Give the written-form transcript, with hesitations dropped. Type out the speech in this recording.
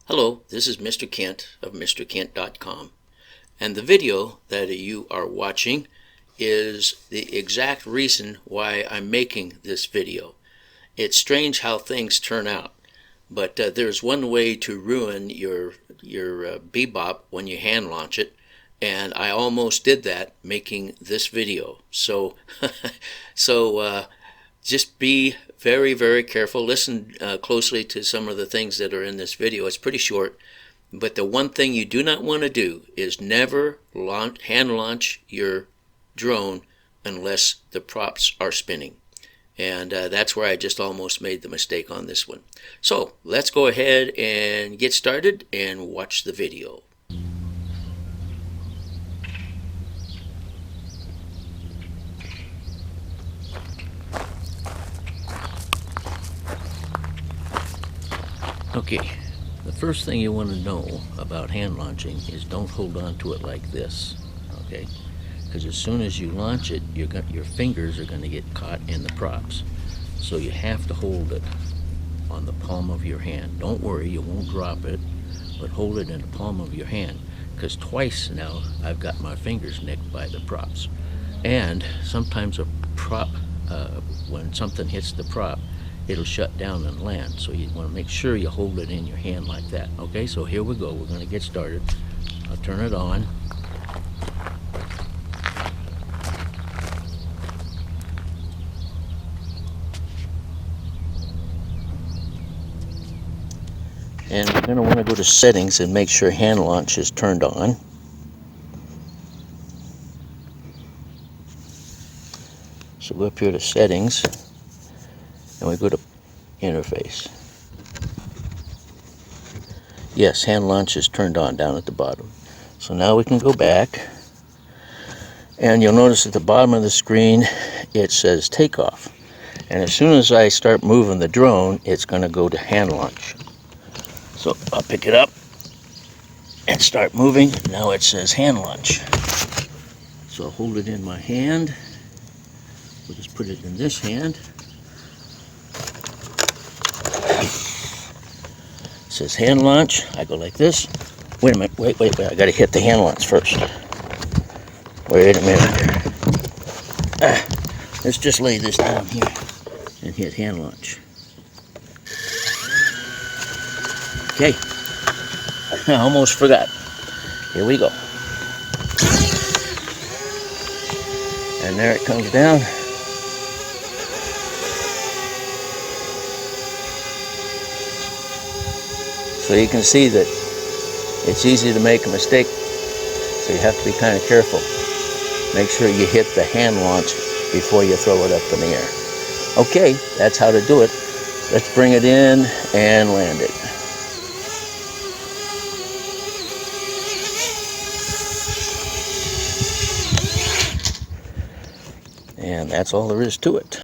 Hello, this is Mr. Kent of MrKent.com, and the video that you are watching is the exact reason why I'm making this video. It's strange how things turn out, but there's one way to ruin your Bebop when you hand launch it, and I almost did that making this video. So just be very, very careful. Listen closely to some of the things that are in this video. It's pretty short, but the one thing you do not want to do is never hand launch your drone unless the props are spinning. And that's where I just almost made the mistake on this one. So let's go ahead and get started and watch the video. Okay, the first thing you want to know about hand launching is don't hold on to it like this, okay? Because as soon as you launch it, your fingers are going to get caught in the props. So you have to hold it on the palm of your hand. Don't worry, you won't drop it, but hold it in the palm of your hand. Because twice now I've got my fingers nicked by the props. And sometimes a prop, when something hits the prop, it'll shut down and land. So you want to make sure you hold it in your hand like that. Okay, so here we go. We're going to get started. I'll turn it on. And we're going to want to go to settings and make sure hand launch is turned on. So go up here to settings and we go to interface. Yes, hand launch is turned on down at the bottom. So now we can go back and you'll notice at the bottom of the screen it says takeoff. And as soon as I start moving the drone, it's going to go to hand launch. So I'll pick it up and start moving. Now it says hand launch. So I'll hold it in my hand. We'll just put it in this hand. It says hand launch. I go like this. Wait a minute. Wait. I got to hit the hand launch first. Wait a minute. Let's just lay this down here and hit hand launch. Okay, I almost forgot. Here we go. And there it comes down. So you can see that it's easy to make a mistake, so you have to be kind of careful. Make sure you hit the hand launch before you throw it up in the air. Okay, that's how to do it. Let's bring it in and land it. And that's all there is to it.